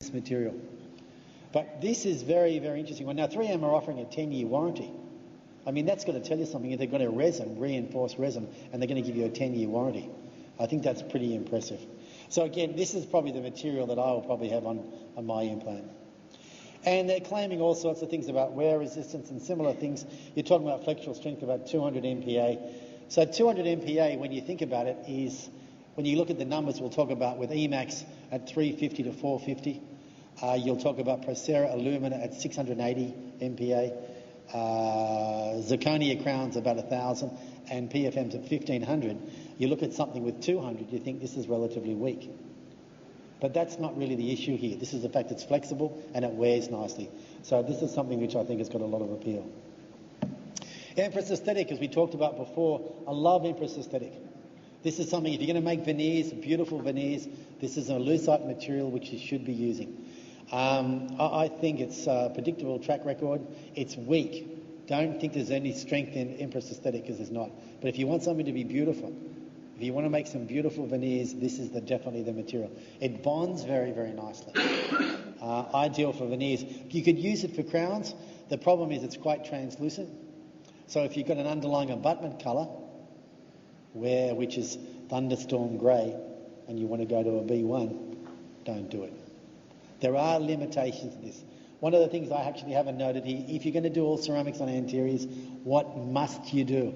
this material. But this is very, very interesting. Well, now 3M are offering a 10-year warranty. I mean, that's got to tell you something. If they've got a resin, reinforced resin, and they're going to give you a 10-year warranty. I think that's pretty impressive. So again, this is probably the material that I will probably have on my implant. And they're claiming all sorts of things about wear resistance and similar things. You're talking about flexural strength, about 200 MPa. So 200 MPa, when you think about it, is, when you look at the numbers we'll talk about with Emax at 350 to 450, you'll talk about Procera Alumina at 680 MPa, Zirconia Crown's about 1,000, and PFM's at 1,500. You look at something with 200, you think this is relatively weak. But that's not really the issue here. This is the fact it's flexible and it wears nicely. So this is something which I think has got a lot of appeal. Empress Aesthetic, as we talked about before, I love Empress Aesthetic. This is something, if you're going to make veneers, beautiful veneers, this is a lucite material which you should be using. I think it's a predictable track record. It's weak. Don't think there's any strength in Empress Aesthetic, because there's not. But if you want something to be beautiful, if you want to make some beautiful veneers, this is definitely the material. It bonds very, very nicely. Ideal for veneers. You could use it for crowns. The problem is it's quite translucent. So if you've got an underlying abutment colour, which is thunderstorm grey, and you want to go to a B1, don't do it. There are limitations to this. One of the things I actually haven't noted here, if you're going to do all ceramics on anteriors, what must you do?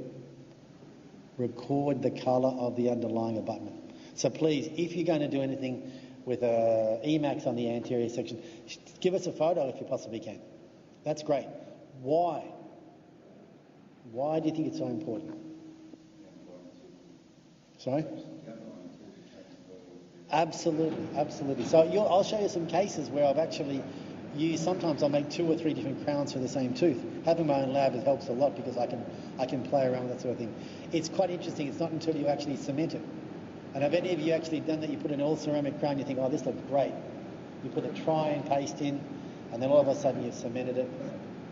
Record the colour of the underlying abutment. So please, if you're going to do anything with a Emax on the anterior section, give us a photo if you possibly can. That's great. Why? Why do you think it's so important? Sorry? Absolutely, absolutely. So I'll show you some cases where I've actually used, sometimes I'll make 2 or 3 different crowns for the same tooth. Having my own lab helps a lot, because I can play around with that sort of thing. It's quite interesting. It's not until you actually cement it. And have any of you actually done that? You put an all ceramic crown, you think, oh, this looks great. You put a try and paste in, and then all of a sudden you've cemented it.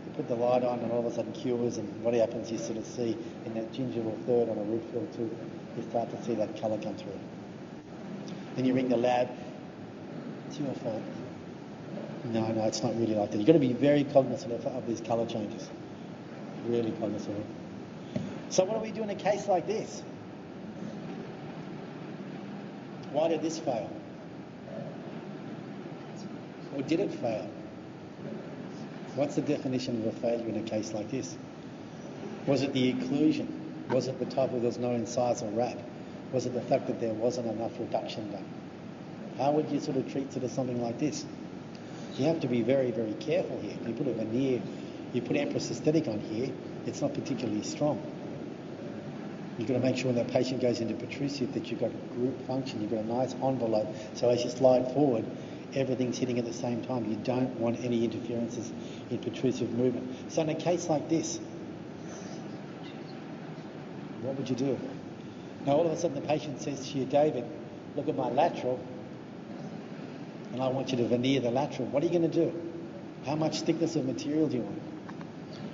You put the light on, and all of a sudden cures, and what happens, you sort of see in that gingival third on a root fill tooth, you start to see that colour come through. Then you ring the lab. It's your fault. No, it's not really like that. You've got to be very cognizant of these colour changes. Really cognizant. So what do we do in a case like this? Why did this fail? Or did it fail? What's the definition of a failure in a case like this? Was it the occlusion? Was it the type where there's no incisal wrap? Was it the fact that there wasn't enough reduction done? How would you sort of treat something like this? You have to be very, very careful here. If you put a veneer, you put Empress Aesthetic on here, it's not particularly strong. You've got to make sure when that patient goes into protrusive that you've got group function, you've got a nice envelope, so as you slide forward, everything's hitting at the same time. You don't want any interferences in protrusive movement. So in a case like this, what would you do? Now all of a sudden the patient says to you, David, look at my lateral, and I want you to veneer the lateral. What are you going to do? How much thickness of material do you want?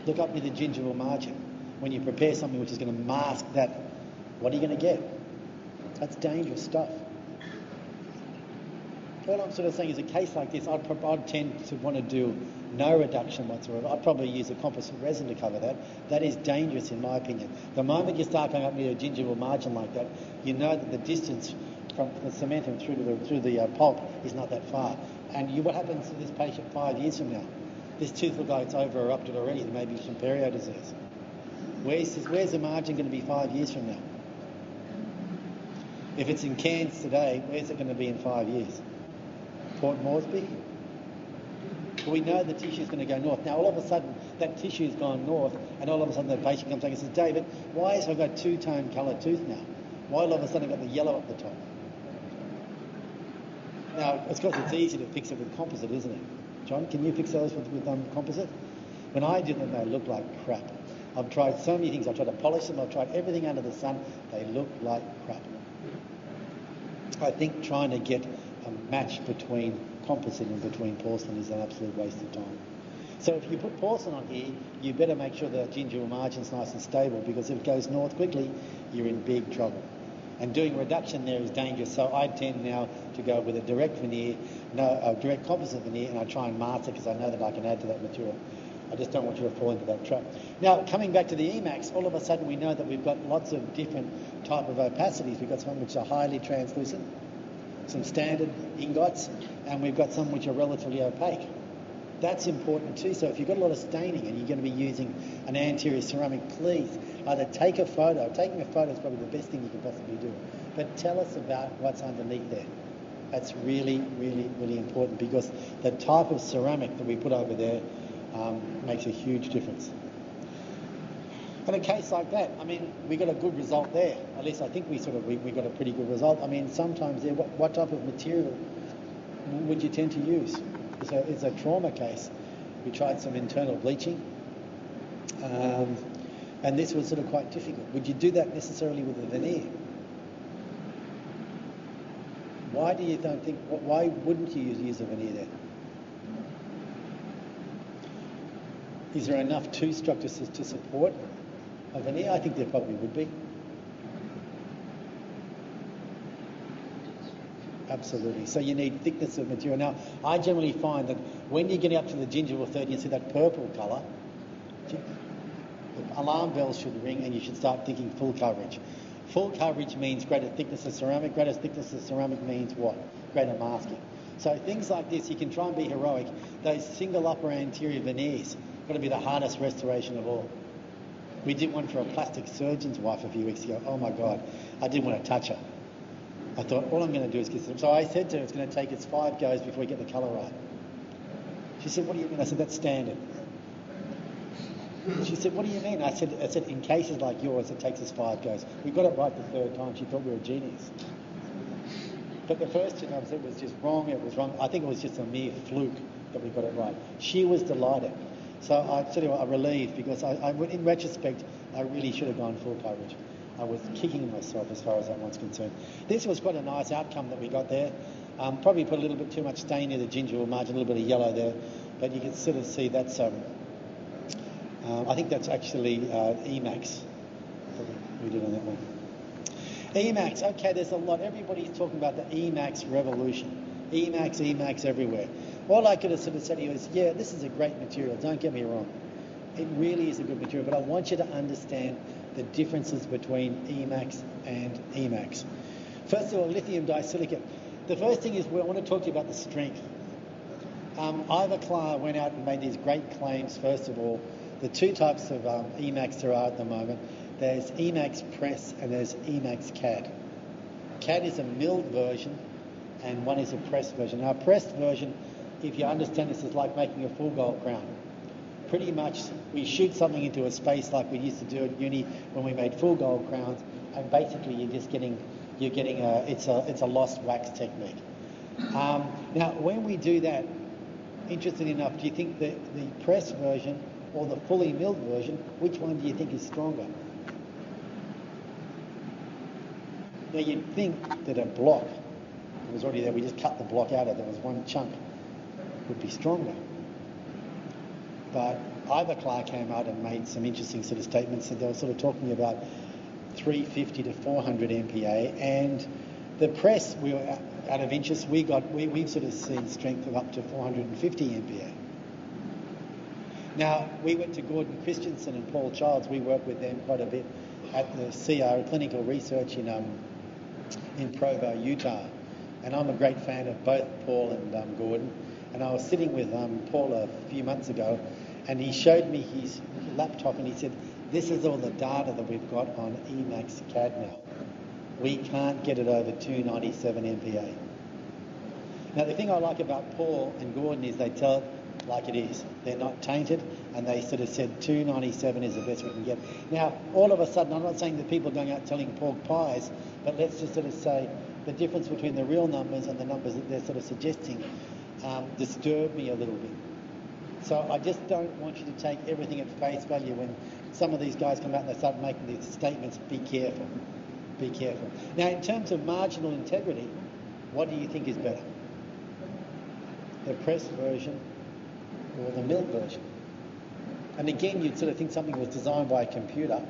Look up near the gingival margin. When you prepare something which is going to mask that, what are you going to get? That's dangerous stuff. All I'm sort of saying is, a case like this, I'd tend to want to do no reduction whatsoever. I'd probably use a composite resin to cover that. That is dangerous in my opinion. The moment you start going up near a gingival margin like that, you know that the distance from the cementum through the pulp is not that far. And what happens to this patient 5 years from now? This tooth looks like it's over-erupted already. There may be some perio disease. Where's the margin going to be 5 years from now? If it's in Cairns today, where's it going to be in 5 years? Port Moresby? Well, we know the tissue's going to go north. Now, all of a sudden, that tissue's gone north, and all of a sudden the patient comes back and says, David, why have I got two-tone coloured tooth now? Why all of a sudden I've got the yellow at the top? Now, it's because it's easy to fix it with composite, isn't it? John, can you fix those with composite? When I did them, they looked like crap. I've tried so many things. I've tried to polish them. I've tried everything under the sun. They look like crap. I think trying to get a match between composite and between porcelain is an absolute waste of time. So if you put porcelain on here, you better make sure the gingival margin's nice and stable, because if it goes north quickly, you're in big trouble. And doing reduction there is dangerous. So I tend now to go with a direct veneer, a direct composite veneer, and I try and mask it because I know that I can add to that material. I just don't want you to fall into that trap. Now, coming back to the Emax, all of a sudden we know that we've got lots of different type of opacities. We've got some which are highly translucent, some standard ingots, and we've got some which are relatively opaque. That's important too. So if you've got a lot of staining and you're going to be using an anterior ceramic, please either take a photo. Taking a photo is probably the best thing you can possibly do. But tell us about what's underneath there. That's really, really, really important because the type of ceramic that we put over there makes a huge difference. In a case like that, I mean, we got a good result there. At least I think we got a pretty good result. I mean, sometimes there, what type of material would you tend to use? It's a trauma case. We tried some internal bleaching, and this was sort of quite difficult. Would you do that necessarily with a veneer? Why do you don't think? Why wouldn't you use a veneer there? Is there enough two structures to support a veneer? I think there probably would be. Absolutely. So you need thickness of material. Now, I generally find that when you get up to the gingival third, you see that purple colour, the alarm bells should ring and you should start thinking full coverage. Full coverage means greater thickness of ceramic. Greater thickness of ceramic means what? Greater masking. So things like this, you can try and be heroic. Those single upper anterior veneers got to be the hardest restoration of all. We did one for a plastic surgeon's wife a few weeks ago. Oh my God, I didn't want to touch her. I thought, all I'm going to do is get some. So I said to her, it's going to take us 5 goes before we get the colour right. She said, what do you mean? I said, that's standard. She said, what do you mean? I said, in cases like yours, it takes us 5 goes. We got it right the 3rd time. She thought we were genius. But the first 2 times, it was just wrong. It was wrong. I think it was just a mere fluke that we got it right. She was delighted. So I tell you what, I'm relieved because in retrospect, I really should have gone full coverage. I was kicking myself as far as that one's concerned. This was quite a nice outcome that we got there. Probably put a little bit too much stain near the gingival margin, a little bit of yellow there, but you can sort of see that's, I think that's actually Emax that we did on that one. Emax, okay, there's a lot. Everybody's talking about the Emax revolution. Emax everywhere. All I could have sort of said to you is, yeah, this is a great material, don't get me wrong. It really is a good material, but I want you to understand the differences between Emax and Emax. First of all, lithium disilicate. The first thing is I want to talk to you about the strength. Ivoclar went out and made these great claims. First of all, the 2 types of Emax there are at the moment. There's Emax Press and there's Emax CAD. CAD is a milled version and one is a pressed version. Now, a pressed version, if you understand this, is like making a full gold crown. Pretty much we shoot something into a space like we used to do at uni when we made full gold crowns, and basically it's a lost wax technique. Now when we do that, interestingly enough, do you think the pressed version or the fully milled version, which one do you think is stronger? Now you'd think that a block was already there, we just cut the block out of there was one chunk, would be stronger. But Ivoclar came out and made some interesting sort of statements. So they were sort of talking about 350 to 400 MPa, and the press, we were out of interest. We've sort of seen strength of up to 450 MPa. Now we went to Gordon Christensen and Paul Childs. We worked with them quite a bit at the CR Clinical Research in Provo, Utah, and I'm a great fan of both Paul and Gordon. And I was sitting with Paul a few months ago, and he showed me his laptop and he said, this is all the data that we've got on Emax CAD now. We can't get it over 297 MPa. Now the thing I like about Paul and Gordon is they tell it like it is. They're not tainted, and they sort of said 297 is the best we can get. Now all of a sudden, I'm not saying that people are going out telling pork pies, but let's just sort of say the difference between the real numbers and the numbers that they're sort of suggesting disturbed me a little bit. So I just don't want you to take everything at face value when some of these guys come out and they start making these statements. Be careful. Be careful. Now, in terms of marginal integrity, what do you think is better? The pressed version or the milled version? And again, you'd sort of think something was designed by a computer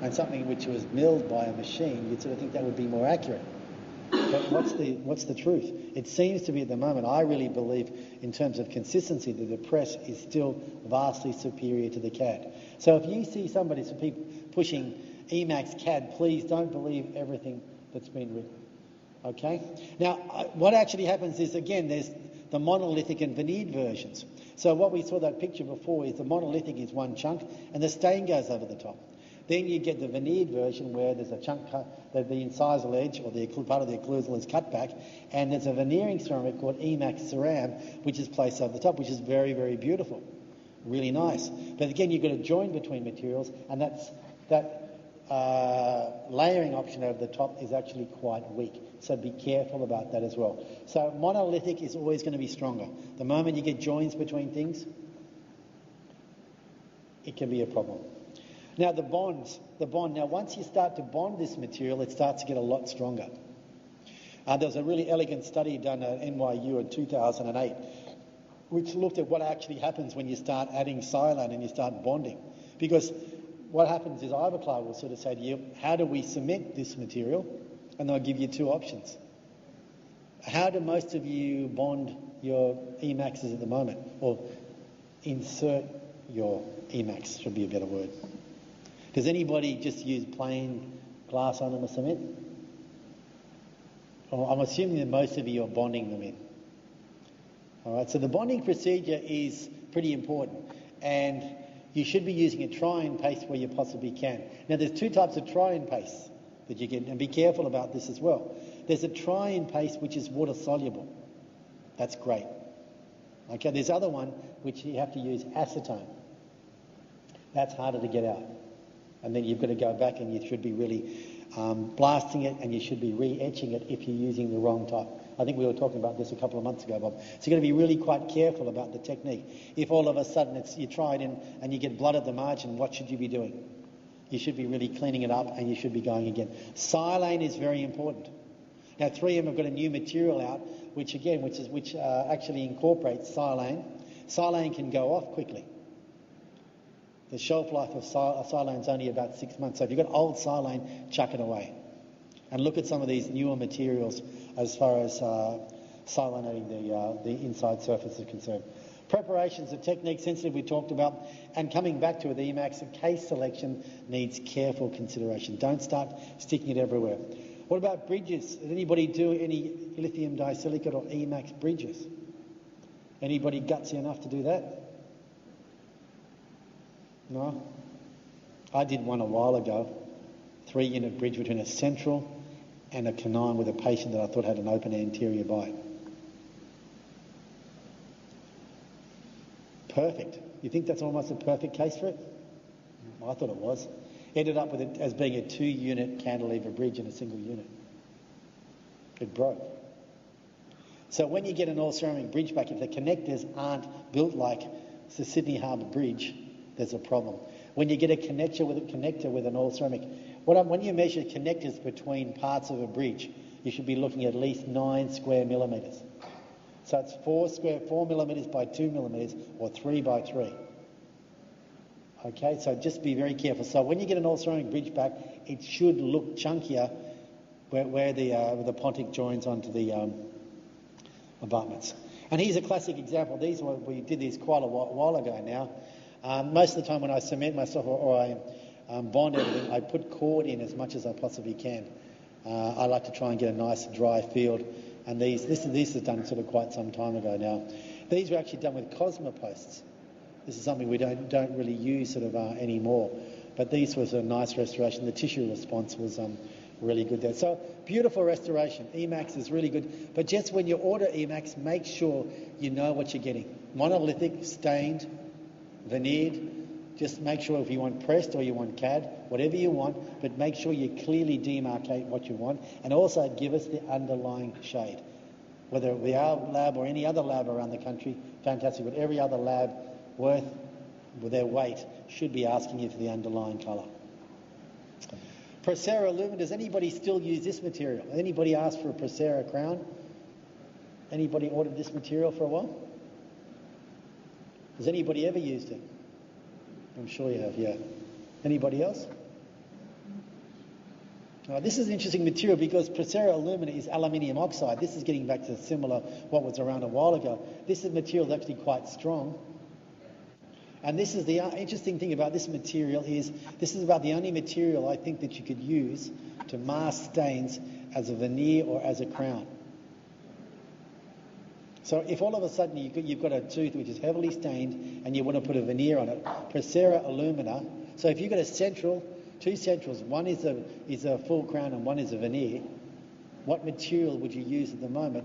and something which was milled by a machine, you'd sort of think that would be more accurate. But what's the truth? It seems to be at the moment, I really believe, in terms of consistency, that the press is still vastly superior to the CAD. So if you see somebody pushing Emacs CAD, please don't believe everything that's been written. Okay? Now, what actually happens is, again, there's the monolithic and veneered versions. So what we saw that picture before is the monolithic is one chunk and the stain goes over the top. Then you get the veneered version where there's a chunk that the incisal edge or the part of the occlusal is cut back, and there's a veneering ceramic called Emacs Ceram which is placed over the top, which is very, very beautiful, really nice. But again, you've got a join between materials, and that layering option over the top is actually quite weak. So be careful about that as well. So monolithic is always going to be stronger. The moment you get joins between things, it can be a problem. Now the bond. Now once you start to bond this material, it starts to get a lot stronger. There was a really elegant study done at NYU in 2008, which looked at what actually happens when you start adding silane and you start bonding. Because what happens is Ivoclar will sort of say to you, how do we cement this material? And they'll give you two options. How do most of you bond your Emaxs at the moment? Or insert your Emax, should be a better word. Does anybody just use plain glass ionomer cement? Well, I'm assuming that most of you are bonding them in. All right, so the bonding procedure is pretty important, and you should be using a try-in paste where you possibly can. Now, there's two types of try-in paste that you get, and be careful about this as well. There's a try-in paste which is water-soluble. That's great. Okay, there's other one which you have to use acetone. That's harder to get out. And then you've got to go back and you should be really blasting it, and you should be re-etching it if you're using the wrong type. I think we were talking about this a couple of months ago, Bob. So you've got to be really quite careful about the technique. If all of a sudden you try it in and you get blood at the margin, what should you be doing? You should be really cleaning it up, and you should be going again. Silane is very important. Now 3M have got a new material out, which actually incorporates silane. Silane can go off quickly. The shelf life of silane is only about 6 months. So if you've got old silane, chuck it away. And look at some of these newer materials as far as silanating the inside surface is concerned. Preparations, the technique sensitive we talked about, and coming back to it, the Emacs, the case selection needs careful consideration. Don't start sticking it everywhere. What about bridges? Did anybody do any lithium disilicate or Emacs bridges? Anybody gutsy enough to do that? No? I did one a while ago, 3-unit bridge between a central and a canine with a patient that I thought had an open anterior bite. Perfect. You think that's almost a perfect case for it? I thought it was. Ended up with it as being a 2-unit cantilever bridge in a single unit. It broke. So when you get an all-ceramic bridge back, if the connectors aren't built like the Sydney Harbour Bridge, there's a problem. When you get a connector with an all-ceramic, when you measure connectors between parts of a bridge, you should be looking at least 9 square millimetres. So it's 4 millimetres by 2 millimetres, or 3 by 3. Okay, so just be very careful. So when you get an all-ceramic bridge back, it should look chunkier where the pontic joins onto the abutments. And here's a classic example. We did these quite a while ago now. Most of the time when I cement myself or I bond everything, I put cord in as much as I possibly can. I like to try and get a nice dry field. And this is done sort of quite some time ago now. These were actually done with Cosma posts. This is something we don't really use sort of anymore. But this was a nice restoration. The tissue response was really good there. So beautiful restoration. Emacs is really good. But just when you order Emacs, make sure you know what you're getting. Monolithic, stained, veneered. Just make sure if you want pressed or you want CAD, whatever you want, but make sure you clearly demarcate what you want, and also give us the underlying shade. Whether it be our lab or any other lab around the country, fantastic, but every other lab worth their weight should be asking you for the underlying colour. Procera lumen, does anybody still use this material? Anybody ask for a Procera crown? Anybody ordered this material for a while? Has anybody ever used it? I'm sure you have, yeah. Anybody else? This is an interesting material because Procera alumina is aluminium oxide. This is getting back to similar what was around a while ago. This material is actually quite strong. And this is the interesting thing about this material is this is about the only material I think that you could use to mask stains as a veneer or as a crown. So if all of a sudden you've got a tooth which is heavily stained and you want to put a veneer on it, Procera alumina. So if you've got two centrals, one is a full crown and one is a veneer, what material would you use at the moment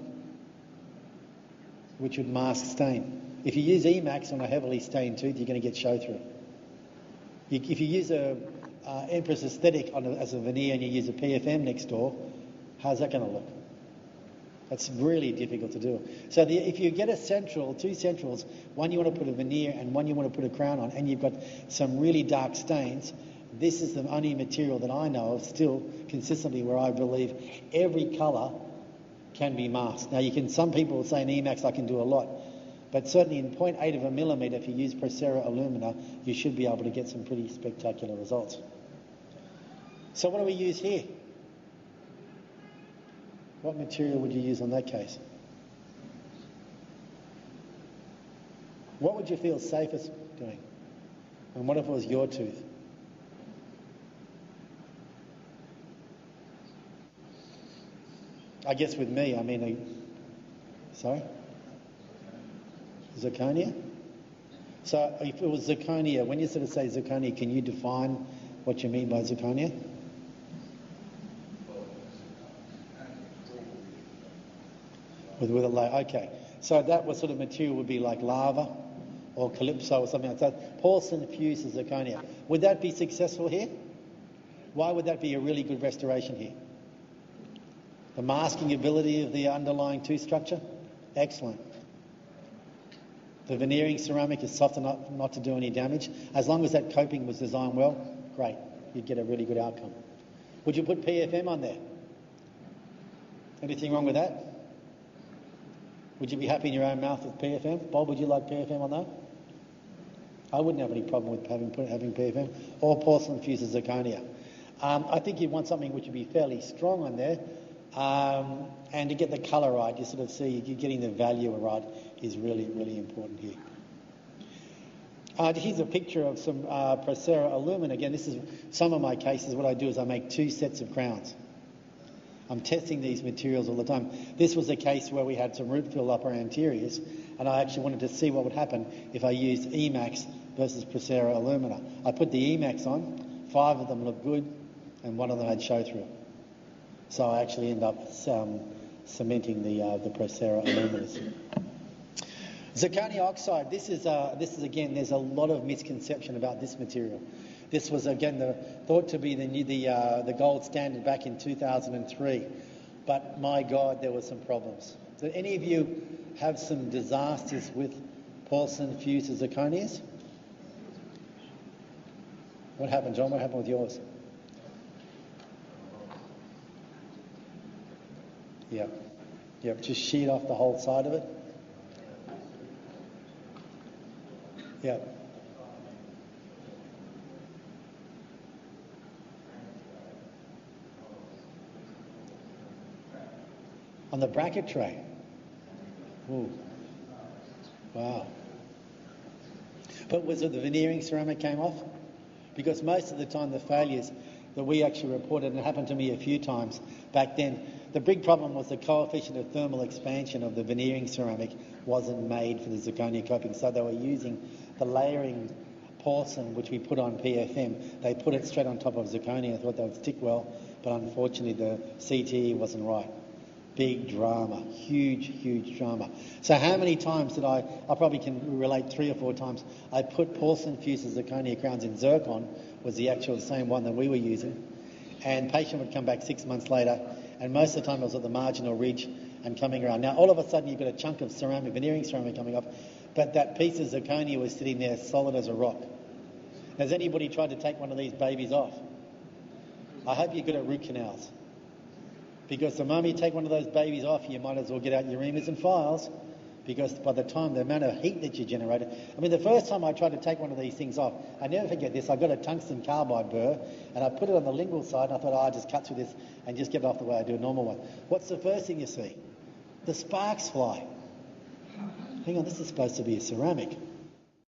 which would mask stain? If you use Emax on a heavily stained tooth, you're going to get show-through. If you use a Empress Aesthetic as a veneer and you use a PFM next door, how's that going to look? That's really difficult to do. So if you get two centrals, one you want to put a veneer and one you want to put a crown on, and you've got some really dark stains, this is the only material that I know of still consistently where I believe every colour can be masked. Now, some people say in Emax I can do a lot, but certainly in 0.8 of a millimetre, if you use Procera alumina, you should be able to get some pretty spectacular results. So what do we use here? What material would you use on that case? What would you feel safest doing? And what if it was your tooth? I guess with me, sorry? Zirconia? So if it was zirconia, when you sort of say zirconia, can you define what you mean by zirconia? With a layer, okay. So that sort of material would be like lava or calypso or something like that. Porcelain fused zirconia. Would that be successful here? Why would that be a really good restoration here? The masking ability of the underlying tooth structure? Excellent. The veneering ceramic is soft enough not to do any damage. As long as that coping was designed well, great. You'd get a really good outcome. Would you put PFM on there? Anything wrong with that? Would you be happy in your own mouth with PFM? Bob, would you like PFM on that? I wouldn't have any problem with having PFM or porcelain fused zirconia. I think you'd want something which would be fairly strong on there. And to get the colour right, you sort of see you're getting the value right is really, really important here. Here's a picture of some Procera alumina. Again, this is some of my cases. What I do is I make 2 sets of crowns. I'm testing these materials all the time. This was a case where we had some root fill upper anteriors, and I actually wanted to see what would happen if I used Emax versus Procera alumina. I put the Emax on, 5 of them looked good, and 1 of them had show-through. So I actually end up cementing the Procera alumina. Zirconia oxide. This is again. There's a lot of misconception about this material. This was again thought to be the gold standard back in 2003, but my God, there were some problems. Do any of you have some disasters with porcelain fused zirconias? What happened, John? What happened with yours? Yep. Just sheared off the whole side of it. Yep. On the bracket tray. Ooh. Wow. But was it the veneering ceramic came off? Because most of the time the failures that we actually reported, and it happened to me a few times back then, the big problem was the coefficient of thermal expansion of the veneering ceramic wasn't made for the zirconia coping. So they were using the layering porcelain, which we put on PFM. They put it straight on top of zirconia. I thought that would stick well, but unfortunately the CTE wasn't right. Big drama, huge drama. So how many times did I probably can relate 3 or 4 times, I put porcelain fused zirconia crowns in zircon, was the same one that we were using, and patient would come back 6 months later, and most of the time it was at the marginal ridge and coming around. Now all of a sudden you've got a chunk of ceramic, veneering ceramic coming off, but that piece of zirconia was sitting there solid as a rock. Has anybody tried to take one of these babies off? I hope you're good at root canals. Because the moment you take one of those babies off, you might as well get out your reamers and files, because by the time the amount of heat that you generated, I mean, the first time I tried to take one of these things off, I never forget this. I got a tungsten carbide burr and I put it on the lingual side, and I thought, I'll just cut through this and just get it off the way I do a normal one. What's the first thing you see? The sparks fly. Hang on, this is supposed to be a ceramic.